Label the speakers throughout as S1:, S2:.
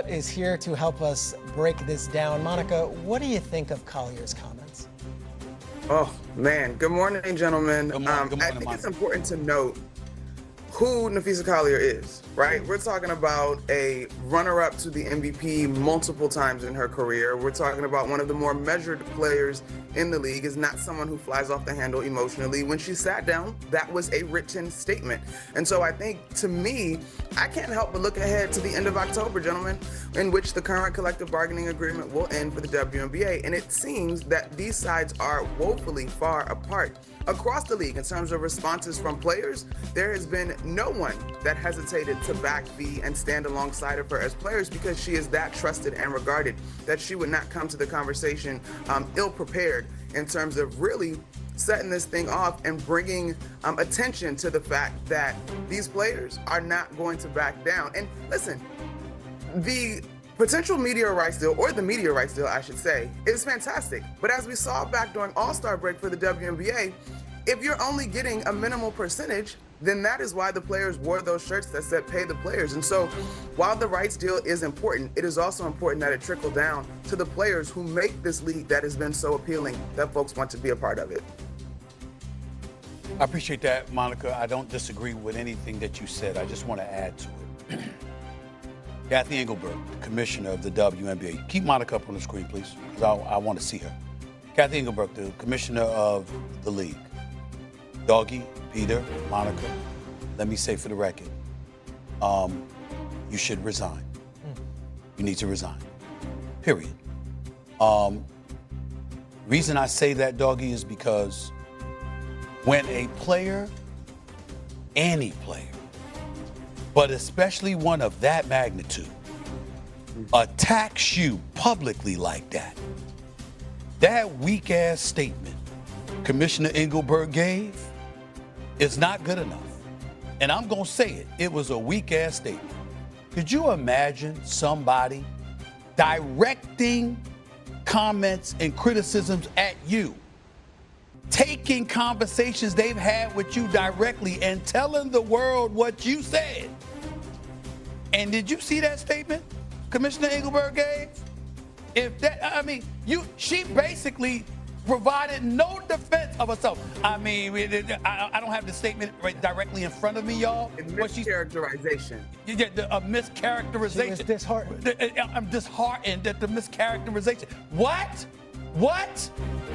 S1: Is here to help us break this down. Monica, what do you think of Collier's comments?
S2: Oh, man. Good morning, gentlemen.
S3: Good morning,
S2: I think it's important to note who Napheesa Collier is, right? We're talking about a runner-up to the MVP multiple times in her career. We're talking about one of the more measured players in the league, is not someone who flies off the handle emotionally. When she sat down, that was a written statement. And so I think, to me, I can't help but look ahead to the end of October, gentlemen, in which the current collective bargaining agreement will end for the WNBA. And it seems that these sides are woefully far apart. Across the league, in terms of responses from players, there has been no one that hesitated to back V and stand alongside of her as players, because she is that trusted and regarded that she would not come to the conversation ill-prepared in terms of really setting this thing off and bringing attention to the fact that these players are not going to back down. And listen, the potential media rights deal, or the media rights deal, I should say, is fantastic. But as we saw back during All-Star break for the WNBA, if you're only getting a minimal percentage, then that is why the players wore those shirts that said pay the players. And so while the rights deal is important, it is also important that it trickle down to the players who make this league that has been so appealing that folks want to be a part of it.
S3: I appreciate that, Monica. I don't disagree with anything that you said. I just want to add to it. Cathy Engelbert, the commissioner of the WNBA. Keep Monica up on the screen, please, because I want to see her. Cathy Engelbert, the commissioner of the league. Doggy, Peter, Monica, let me say for the record, you should resign. You need to resign, period. Reason I say that, Doggy, is because when a player, any player, but especially one of that magnitude, attacks you publicly like that, that weak-ass statement Commissioner Engelbert gave is not good enough. And I'm going to say it. It was a weak-ass statement. Could you imagine somebody directing comments and criticisms at you, taking conversations they've had with you directly and telling the world what you said? And did you see that statement Commissioner Engelbert gave? She basically provided no defense of herself. I mean, I don't have the statement right directly in front of me, y'all.
S2: It's mischaracterization.
S3: A mischaracterization.
S1: She was disheartened.
S3: I'm disheartened at the mischaracterization. What?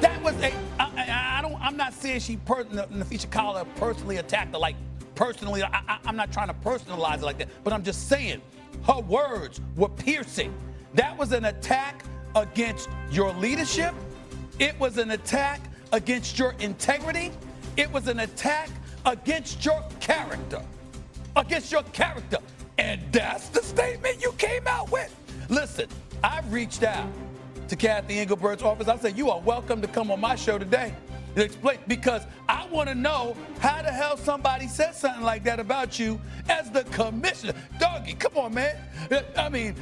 S3: That was I'm not saying Napheesa Collier personally attacked her, like personally. I'm not trying to personalize it like that, but I'm just saying her words were piercing. That was an attack against your leadership. It was an attack against your integrity. It was an attack against your character. And that's the statement you came out with. Listen, I've reached out to Cathy Engelbert's office. I said, you are welcome to come on my show today to explain, because I want to know how the hell somebody said something like that about you as the commissioner. Doggy, come on, man. I mean,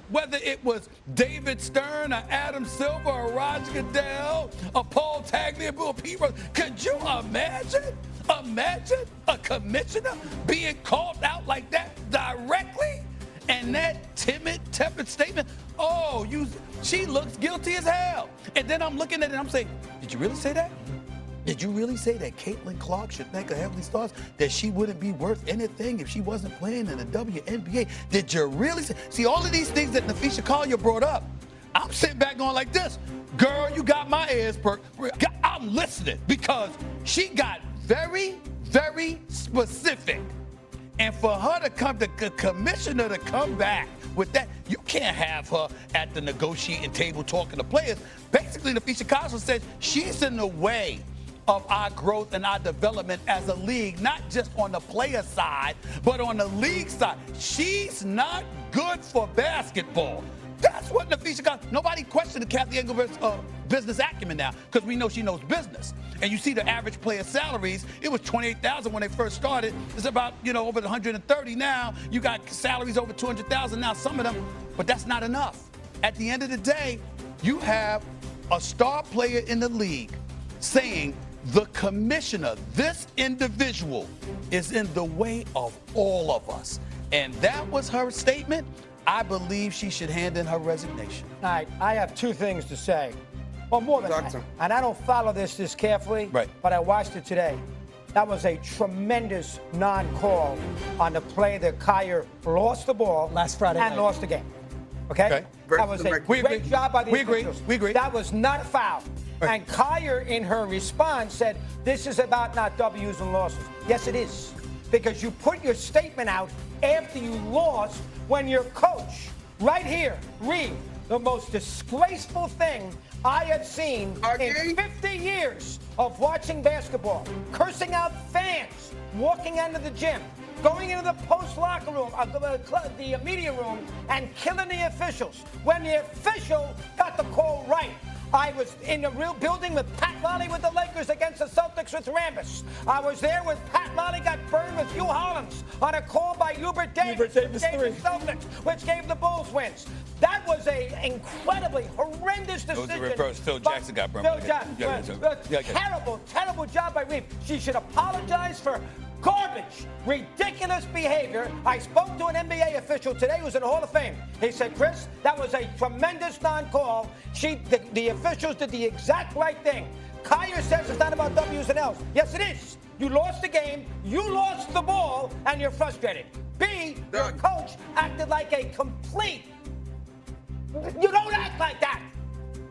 S3: whether it was David Stern or Adam Silver or Roger Goodell or Paul Tagliabue or Pete Rose, could you imagine a commissioner being called out like that directly? And that timid, tepid statement, she looks guilty as hell. And then I'm looking at it and I'm saying, did you really say that? Did you really say that Caitlin Clark should thank her Heavenly Stars, that she wouldn't be worth anything if she wasn't playing in the WNBA? Did you really say? See, all of these things that Napheesa Collier brought up, I'm sitting back going like this. Girl, you got my ears perked. I'm listening, because she got very, very specific. And for her to come, the commissioner to come back with that, you can't have her at the negotiating table talking to players. Basically, Napheesa Collier said she's in the way of our growth and our development as a league, not just on the player side, but on the league side. She's not good for basketball. That's what Napheesa Collier. Nobody questioned Cathy Engelbert's business acumen now, because we know she knows business. And you see the average player salaries, it was $28,000 when they first started. It's about, over 130 now. You got salaries over $200,000 now, some of them, but that's not enough. At the end of the day, you have a star player in the league saying the commissioner, this individual, is in the way of all of us. And that was her statement. I believe she should hand in her resignation.
S4: All right, I have two things to say. Well, more than that. And I don't follow this carefully,
S3: right,
S4: but I watched it today. That was a tremendous non-call on the play that Kyer lost the ball
S1: last Friday
S4: and
S1: night.
S4: lost the game. Okay? That was a great job by the officials.
S3: We agree.
S4: That was not a foul. Right. And Kyer, in her response, said, this is about not W's and losses. Yes, it is. Because you put your statement out after you lost when your coach, right here, read the most disgraceful thing I have seen in 50 years of watching basketball. Cursing out fans, walking into the gym, going into the post locker room, the media room, and killing the officials. When the official got the call right. I was in the real building with Pat Lolly with the Lakers against the Celtics with Rambis. I was there when Pat Lolly got burned with Hugh Hollins on a call by Hubert Davis, which gave the Celtics, which gave the Bulls wins. That was an incredibly horrendous decision.
S3: It was the reverse. Phil Jackson got burned.
S4: Terrible job by Reeve. She should apologize for garbage, ridiculous behavior. I spoke to an NBA official today who's in the Hall of Fame. He said, Chris, that was a tremendous non-call. The officials did the exact right thing. Kyer says it's not about W's and L's. Yes, it is. You lost the game, you lost the ball, and you're frustrated. B, your coach acted like a complete... You don't act like that.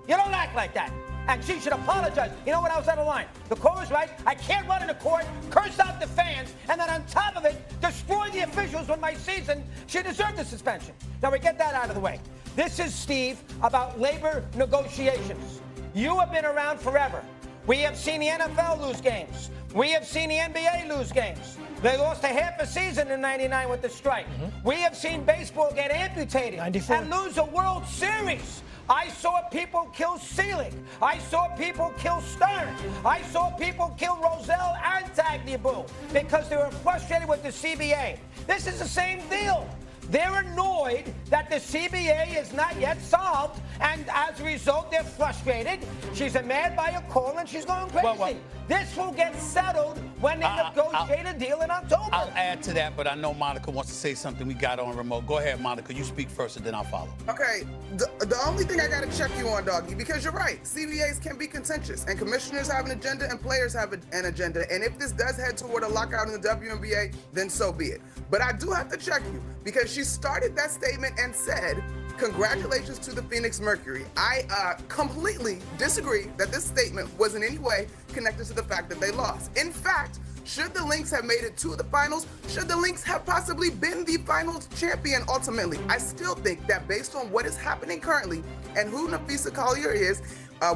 S4: You don't act like that. And she should apologize. You know what? I was out of line. The call was right. I can't run in the court, curse out the fans, and then on top of it, destroy the officials when my season. She deserved the suspension. Now we get that out of the way. This is, Steve, about labor negotiations. You have been around forever. We have seen the NFL lose games. We have seen the NBA lose games. They lost a half a season in '99 with the strike. We have seen baseball get amputated
S1: 94.
S4: and lose a World Series. I saw people kill Selig. I saw people kill Stern. I saw people kill Rozelle and Tagliabue because they were frustrated with the CBA. This is the same deal. They're annoyed that the CBA is not yet solved, and as a result, they're frustrated. She's mad by a call, and she's going crazy. This will get settled when they negotiate a deal in October.
S3: I'll add to that, but I know Monica wants to say something. We got on remote. Go ahead, Monica. You speak first, and then I'll follow.
S2: Okay, the only thing I got to check you on, Doggy, because you're right. CBAs can be contentious, and commissioners have an agenda, and players have an agenda. And if this does head toward a lockout in the WNBA, then so be it. But I do have to check you, because she started that statement and said, congratulations to the Phoenix Mercury. I completely disagree that this statement was in any way connected to the fact that they lost. In fact, should the Lynx have made it to the finals, should the Lynx have possibly been the finals champion ultimately, I still think that based on what is happening currently and who Napheesa Collier is,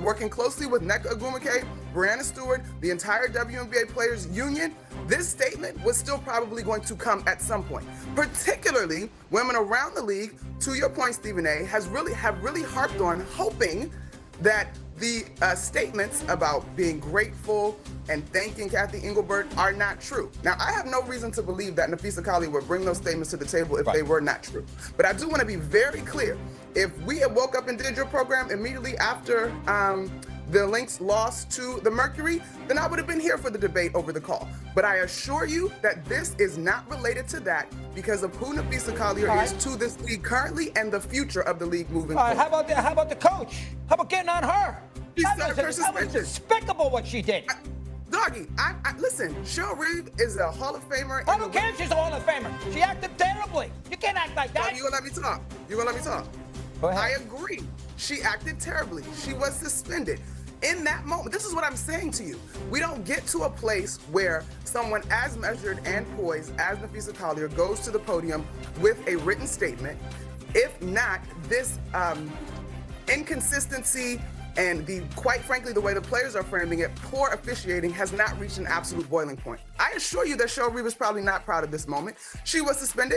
S2: working closely with Nneka Ogwumike, Brianna Stewart, the entire WNBA Players Union, this statement was still probably going to come at some point. Particularly, women around the league, to your point, Stephen A., have really harped on hoping that the statements about being grateful and thanking Cathy Engelbert are not true. Now, I have no reason to believe that Napheesa Collier would bring those statements to the table if they were not true. But I do want to be very clear. If we had woke up and did your program immediately after the Lynx lost to the Mercury, then I would have been here for the debate over the call. But I assure you that this is not related to that because of who Napheesa Collier is to this league currently and the future of the league moving forward.
S4: How about the coach? How about getting on her?
S2: That
S4: was despicable what she did.
S2: Doggy, listen, Cheryl Reeve is a Hall of Famer.
S4: I don't care if she's a Hall of Famer. She acted terribly. You can't act like that.
S2: Doggy, you gonna let me talk? You gonna let me talk?
S4: Go ahead.
S2: I agree. She acted terribly. She was suspended. In that moment, this is what I'm saying to you. We don't get to a place where someone as measured and poised as Napheesa Collier goes to the podium with a written statement. If not, this inconsistency and quite frankly, the way the players are framing it, poor officiating has not reached an absolute boiling point. I assure you that Cheryl Reeve is probably not proud of this moment. She was suspended.